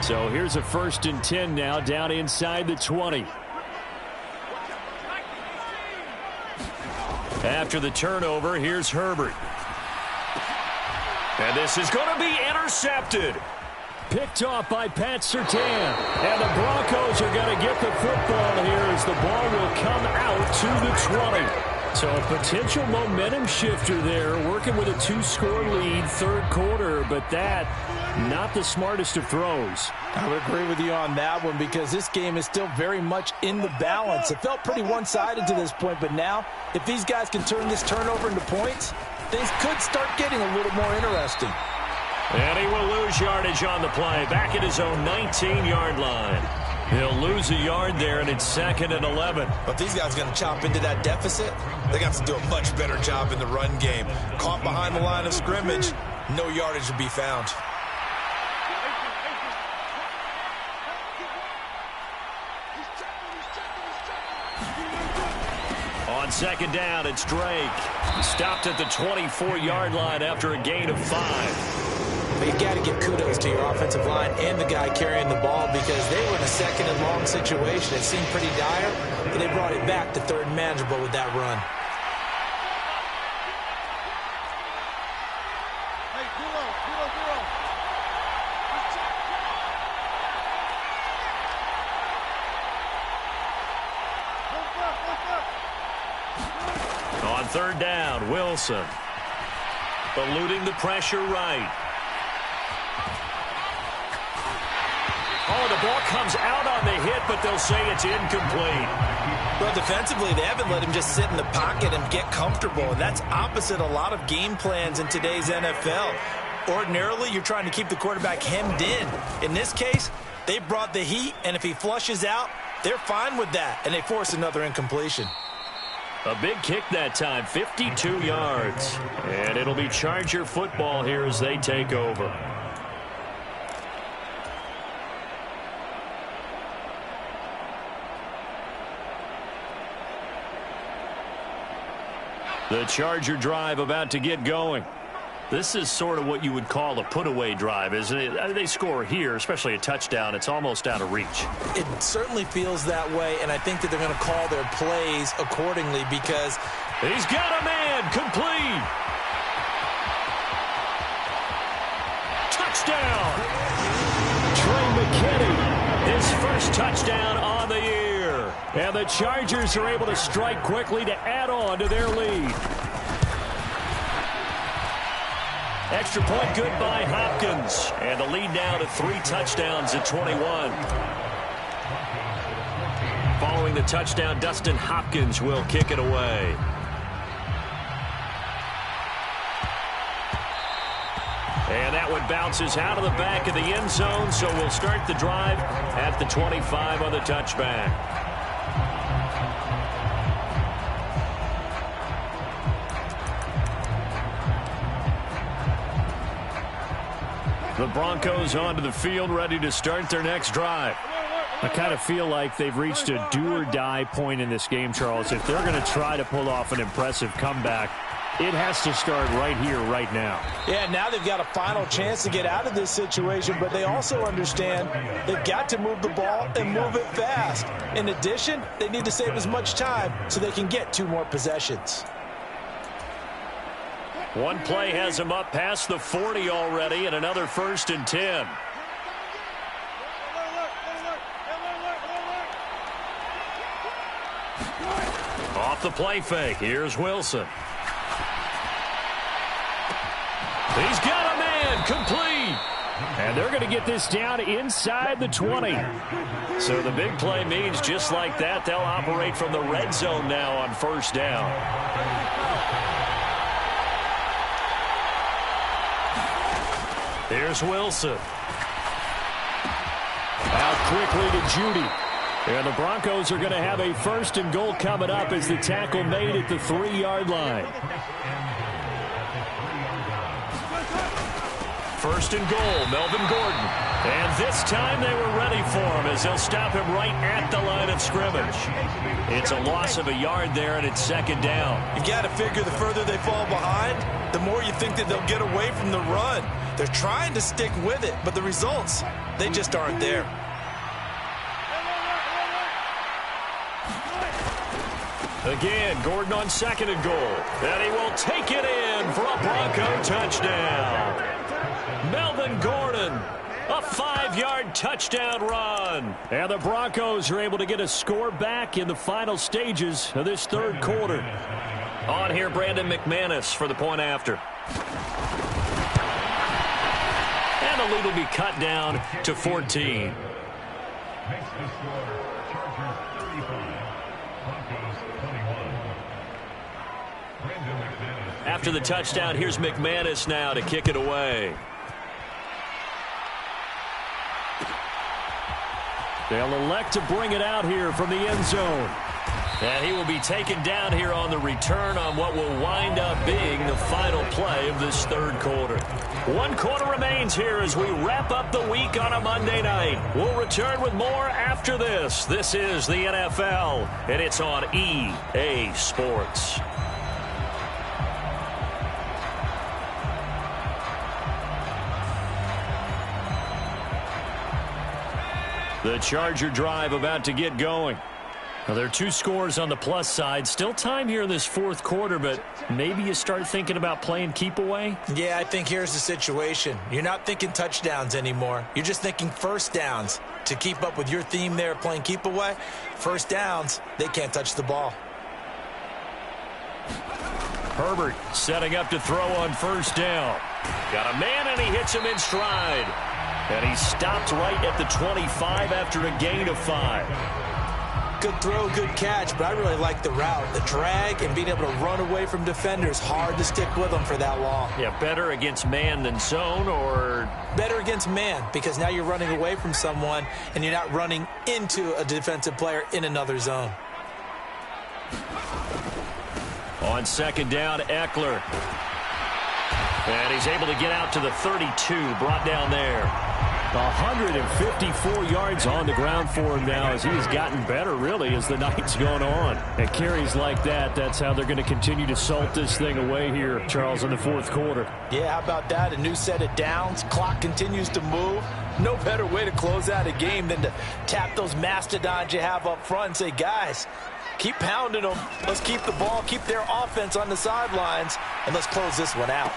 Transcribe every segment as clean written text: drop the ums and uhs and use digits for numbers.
So here's a 1st and 10 now, down inside the 20. After the turnover, here's Herbert. And this is going to be intercepted. Picked off by Pat Surtain. And the Broncos are going to get the football here as the ball will come out to the 20. So a potential momentum shifter there, working with a 2-score lead, 3rd quarter, but that, not the smartest of throws. I would agree with you on that one because this game is still very much in the balance. It felt pretty one-sided to this point, but now, if these guys can turn this turnover into points, things could start getting a little more interesting. And he will lose yardage on the play, back at his own 19-yard line. He'll lose a yard there, and it's 2nd and 11. But these guys are going to chop into that deficit. They got to do a much better job in the run game. Caught behind the line of scrimmage, no yardage to be found. On 2nd down, it's Drake. Stopped at the 24-yard line after a gain of 5. But you got to give kudos to your offensive line and the guy carrying the ball because they were in a 2nd and long situation. It seemed pretty dire, but they brought it back to 3rd and manageable with that run. On 3rd down, Wilson. Eluding the pressure right. Oh, the ball comes out on the hit, but they'll say it's incomplete. Well, defensively, they haven't let him just sit in the pocket and get comfortable, and that's opposite a lot of game plans in today's NFL. Ordinarily, you're trying to keep the quarterback hemmed in. In this case, they brought the heat, and if he flushes out, they're fine with that, and they force another incompletion. A big kick that time, 52 yards. And it'll be Charger football here as they take over. The Charger drive about to get going. This is sort of what you would call a put-away drive, isn't it? They score here, especially a touchdown. It's almost out of reach. It certainly feels that way, and I think that they're going to call their plays accordingly because he's got a man complete. Touchdown. Trey McKinney, his first touchdown on the year. And the Chargers are able to strike quickly to add on to their lead. Extra point good by Hopkins. And the lead now to 3 touchdowns at 21. Following the touchdown, Dustin Hopkins will kick it away. And that one bounces out of the back of the end zone, so we'll start the drive at the 25 on the touchback. The Broncos onto the field, ready to start their next drive. I kind of feel like they've reached a do-or-die point in this game, Charles. If they're going to try to pull off an impressive comeback, it has to start right here, right now. Yeah, now they've got a final chance to get out of this situation, but they also understand they've got to move the ball and move it fast. In addition, they need to save as much time so they can get 2 more possessions. One play has him up past the 40 already, and another 1st and 10. Off the play fake, here's Wilson. He's got a man complete. And they're going to get this down inside the 20. So the big play means just like that, they'll operate from the red zone now on 1st down. Here's Wilson. Out quickly to Judy. And the Broncos are going to have a 1st and goal coming up as the tackle made at the 3-yard line. 1st and goal, Melvin Gordon. And this time they were ready for him as they'll stop him right at the line of scrimmage. It's a loss of a yard there, and it's second down. You've got to figure the further they fall behind, the more you think that they'll get away from the run. They're trying to stick with it, but the results, they just aren't there. Again, Gordon on second and goal. And he will take it in for a Bronco touchdown. Melvin Gordon, a 5-yard touchdown run. And the Broncos are able to get a score back in the final stages of this third quarter. On here, Brandon McManus for the point after. And the lead will be cut down to 14. After the touchdown, here's McManus now to kick it away. They'll elect to bring it out here from the end zone. And he will be taken down here on the return on what will wind up being the final play of this third quarter. 1 quarter remains here as we wrap up the week on a Monday night. We'll return with more after this. This is the NFL, and it's on EA Sports. The Charger drive about to get going. Now, there are 2 scores on the plus side. Still time here in this fourth quarter, but maybe you start thinking about playing keep away? Yeah, I think here's the situation. You're not thinking touchdowns anymore. You're just thinking first downs. To keep up with your theme there, playing keep away, first downs, they can't touch the ball. Herbert setting up to throw on first down. Got a man, and he hits him in stride. And he stopped right at the 25 after a gain of 5. Good throw, good catch, but I really like the route. The drag and being able to run away from defenders. Hard to stick with them for that long. Yeah, better against man than zone, or? Better against man, because now you're running away from someone and you're not running into a defensive player in another zone. On second down, Eckler. And he's able to get out to the 32, brought down there. 154 yards on the ground for him now as he's gotten better, really, as the night's gone on. And carries like that, that's how they're going to continue to salt this thing away here, Charles, in the fourth quarter. Yeah, how about that? A new set of downs. Clock continues to move. No better way to close out a game than to tap those mastodons you have up front and say, guys, keep pounding them. Let's keep the ball, keep their offense on the sidelines, and let's close this one out.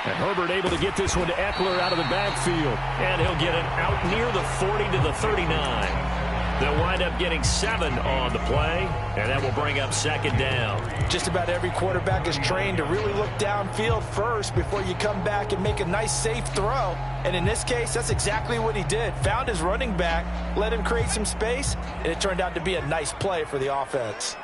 And Herbert able to get this one to Eckler out of the backfield. And he'll get it out near the 40 to the 39. They'll wind up getting 7 on the play, and that will bring up second down. Just about every quarterback is trained to really look downfield first before you come back and make a nice, safe throw. And in this case, that's exactly what he did. Found his running back, let him create some space, and it turned out to be a nice play for the offense.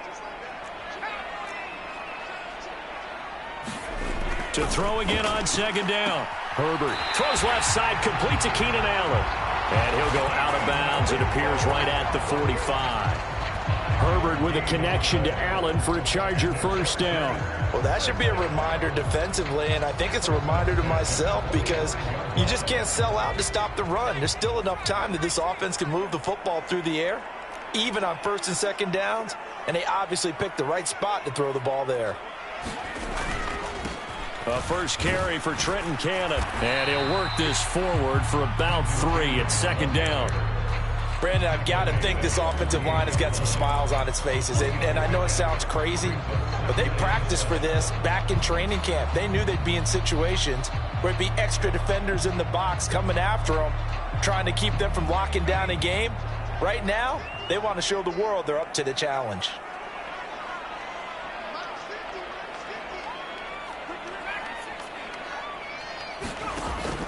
To throw again on second down. Herbert throws left side, complete to Keenan Allen. And he'll go out of bounds. It appears right at the 45. Herbert with a connection to Allen for a Charger first down. Well, that should be a reminder defensively, and I think it's a reminder to myself because you just can't sell out to stop the run. There's still enough time that this offense can move the football through the air, even on first and second downs, and they obviously picked the right spot to throw the ball there. A first carry for Trenton Cannon. And he'll work this forward for about 3 at second down. Brandon, I've got to think this offensive line has got some smiles on its faces. And I know it sounds crazy, but they practiced for this back in training camp. They knew they'd be in situations where it'd be extra defenders in the box coming after them, trying to keep them from locking down a game. Right now, they want to show the world they're up to the challenge.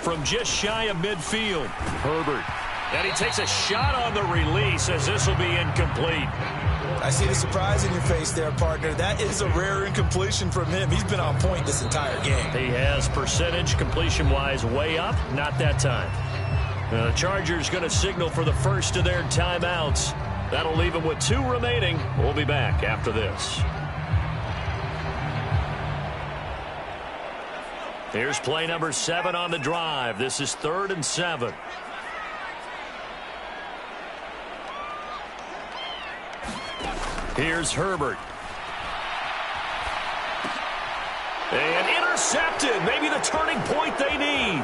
From just shy of midfield, Herbert. And he takes a shot on the release as this will be incomplete. I see the surprise in your face there, partner. That is a rare incompletion from him. He's been on point this entire game. He has percentage completion-wise way up. Not that time. The Chargers going to signal for the first of their timeouts. That'll leave them with 2 remaining. We'll be back after this. Here's play number 7 on the drive. This is 3rd and 7. Here's Herbert. And intercepted. Maybe the turning point they need.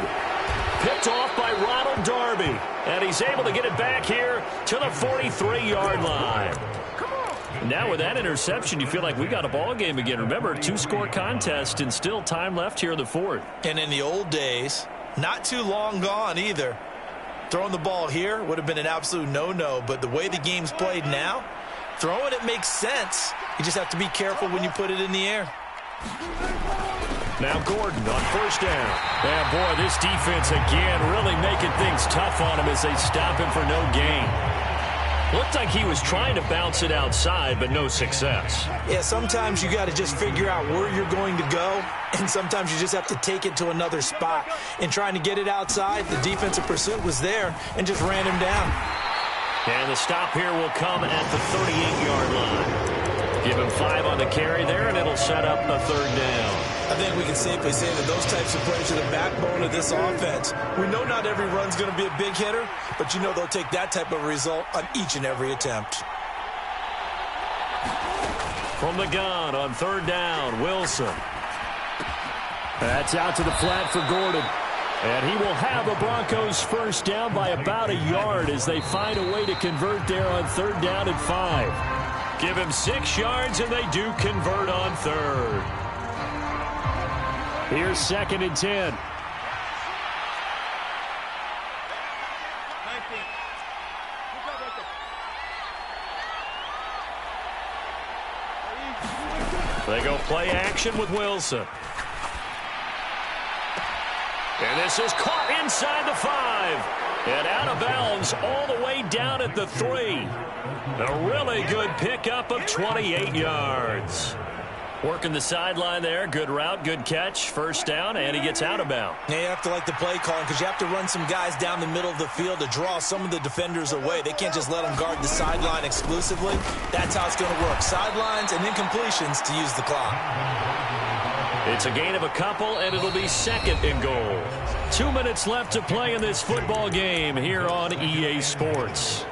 Picked off by Ronald Darby. And he's able to get it back here to the 43-yard line. Now with that interception, you feel like we got a ball game again. Remember, 2-score contest and still time left here in the fourth. And in the old days, not too long gone either. Throwing the ball here would have been an absolute no-no. But the way the game's played now, throwing it makes sense. You just have to be careful when you put it in the air. Now Gordon on first down. And boy, this defense again really making things tough on him as they stop him for no gain. Looked like he was trying to bounce it outside, but no success. Yeah, sometimes you got to just figure out where you're going to go, and sometimes you just have to take it to another spot. In trying to get it outside, the defensive pursuit was there and just ran him down. And the stop here will come at the 38-yard line. Give him 5 on the carry there, and it'll set up a third down. I think we can safely say that those types of plays are the backbone of this offense. We know not every run's going to be a big hitter, but you know they'll take that type of result on each and every attempt. From the gun on third down, Wilson. That's out to the flat for Gordon. And he will have the Broncos first down by about a yard as they find a way to convert there on third down and 5. Give him 6 yards, and they do convert on third. Here's 2nd and 10. They go play action with Wilson. And this is caught inside the 5. And out of bounds all the way down at the 3. A really good pickup of 28 yards. Working the sideline there. Good route, good catch. First down, and he gets out of bounds. Yeah, you have to like the play calling because you have to run some guys down the middle of the field to draw some of the defenders away. They can't just let them guard the sideline exclusively. That's how it's going to work. Sidelines and incompletions to use the clock. It's a gain of a couple, and it'll be 2nd and goal. 2 minutes left to play in this football game here on EA Sports.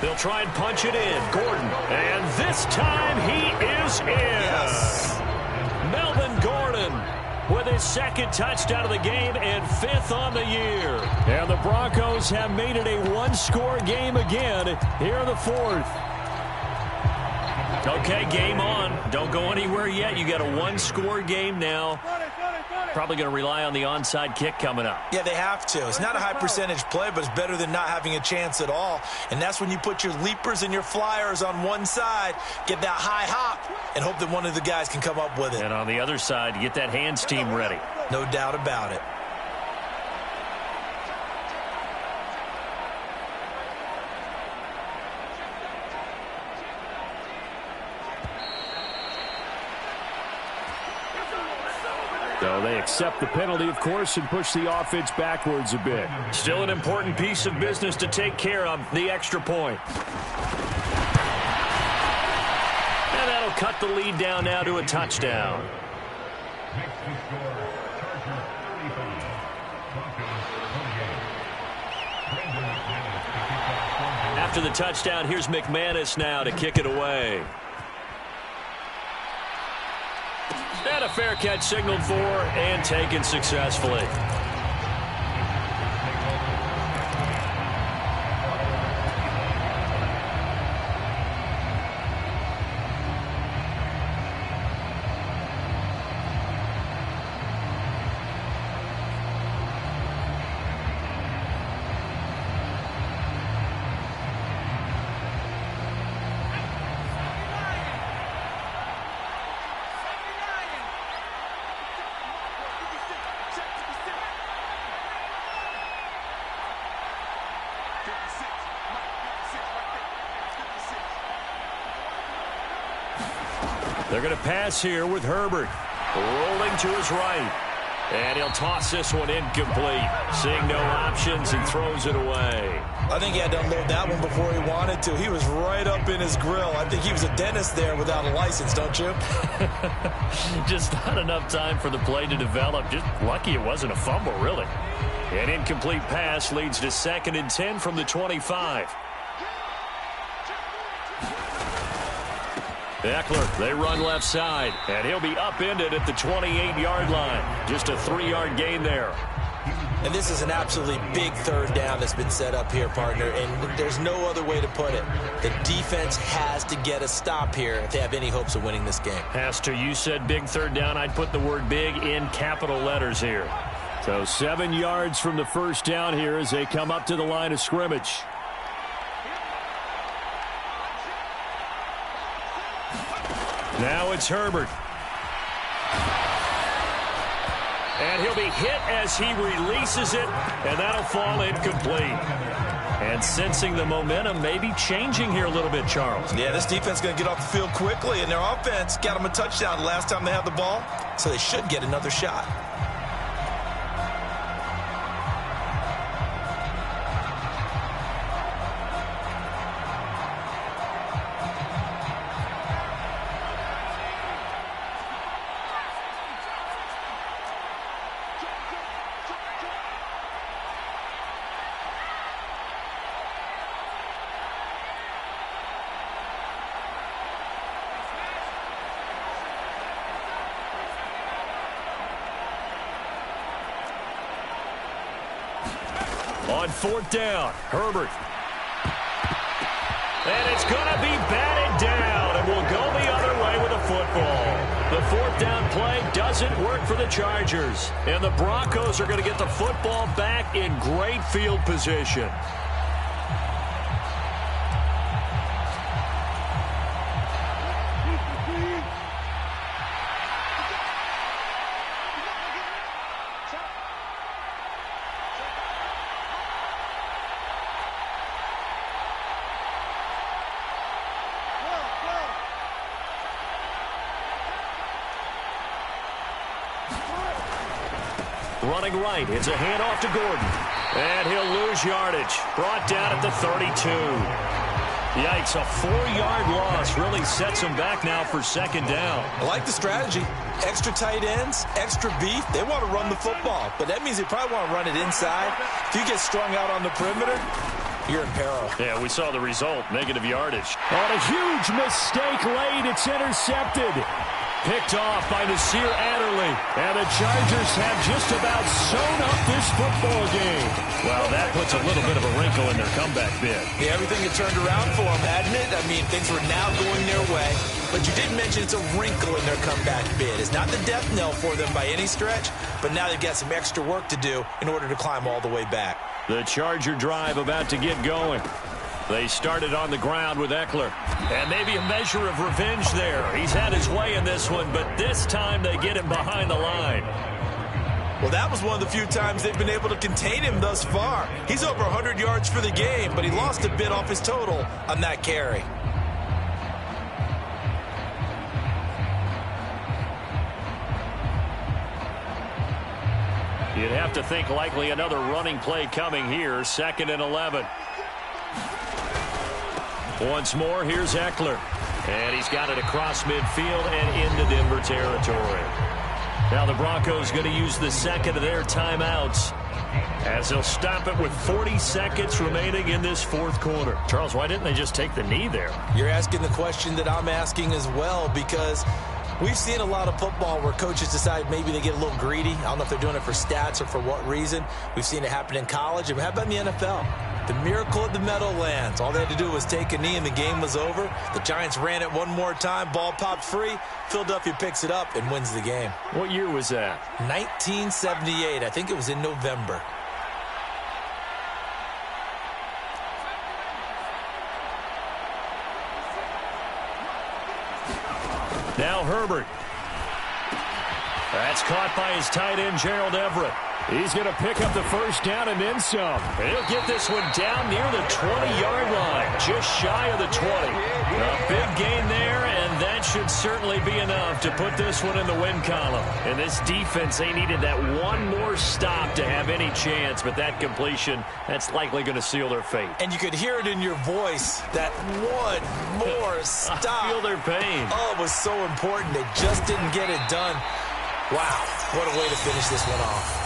They'll try and punch it in. Gordon. And this time he is in. Yes. Melvin Gordon with his 2nd touchdown of the game and 5th on the year. And the Broncos have made it a 1-score game again here in the 4th. Okay, game on. Don't go anywhere yet. You got a 1-score game now. Probably going to rely on the onside kick coming up. Yeah, they have to. It's not a high percentage play, but it's better than not having a chance at all. And that's when you put your leapers and your flyers on one side, get that high hop, and hope that one of the guys can come up with it. And on the other side, get that hands team ready. No doubt about it. So they accept the penalty, of course, and push the offense backwards a bit. Still an important piece of business to take care of, the extra point. And that'll cut the lead down now to a touchdown. After the touchdown, here's McManus now to kick it away. And a fair catch signaled for and taken successfully. They're going to pass here with Herbert. Rolling to his right. And he'll toss this one incomplete. Seeing no options, he throws it away. I think he had to unload that one before he wanted to. He was right up in his grill. I think he was a dentist there without a license, don't you? Just not enough time for the play to develop. Just lucky it wasn't a fumble, really. An incomplete pass leads to 2nd and 10 from the 25. Eckler, they run left side, and he'll be upended at the 28-yard line. Just a 3-yard gain there. And this is an absolutely big 3rd down that's been set up here, partner, and there's no other way to put it. The defense has to get a stop here if they have any hopes of winning this game. Pastor, you said big 3rd down. I'd put the word big in capital letters here. So 7 yards from the 1st down here as they come up to the line of scrimmage. Now it's Herbert. And he'll be hit as he releases it, and that'll fall incomplete. And sensing the momentum may be changing here a little bit, Charles. Yeah, this defense is going to get off the field quickly, and their offense got them a touchdown the last time they had the ball, so they should get another shot. On 4th down, Herbert. And it's going to be batted down, and will go the other way with a football. The 4th down play doesn't work for the Chargers, and the Broncos are going to get the football back in great field position. Running right, it's a handoff to Gordon. And he'll lose yardage. Brought down at the 32. Yikes, a 4-yard loss really sets him back now for 2nd down. I like the strategy. Extra tight ends, extra beef. They want to run the football, but that means they probably want to run it inside. If you get strung out on the perimeter, you're in peril. Yeah, we saw the result, negative yardage. On a huge mistake late, it's intercepted. Picked off by Nasir Adderley. And the Chargers have just about sewn up this football game. Well, that puts a little bit of a wrinkle in their comeback bid. Yeah, everything had turned around for them, hadn't it? I mean, things were now going their way. But you did mention it's a wrinkle in their comeback bid. It's not the death knell for them by any stretch, but now they've got some extra work to do in order to climb all the way back. The Charger drive about to get going. They started on the ground with Eckler. And maybe a measure of revenge there. He's had his way in this one, but this time they get him behind the line. Well, that was one of the few times they've been able to contain him thus far. He's over 100 yards for the game, but he lost a bit off his total on that carry. You'd have to think likely another running play coming here. 2nd and 11. Once more, here's Eckler. And he's got it across midfield and into Denver territory. Now the Broncos going to use the 2nd of their timeouts as they'll stop it with 40 seconds remaining in this 4th quarter. Charles, why didn't they just take the knee there? You're asking the question that I'm asking as well, because we've seen a lot of football where coaches decide maybe they get a little greedy. I don't know if they're doing it for stats or for what reason. We've seen it happen in college. And how about in the NFL? The miracle at the Meadowlands. All they had to do was take a knee and the game was over. The Giants ran it one more time. Ball popped free. Philadelphia picks it up and wins the game. What year was that? 1978. I think it was in November. Now Herbert. That's caught by his tight end, Gerald Everett. He's going to pick up the 1st down and then some. And he'll get this one down near the 20-yard line. just shy of the 20. A big gain there, and that should certainly be enough to put this one in the win column. And this defense, they needed that one more stop to have any chance, but that completion, that's likely going to seal their fate. And you could hear it in your voice, that one more stop. I feel their pain. Oh, it was so important. They just didn't get it done. Wow, what a way to finish this one off.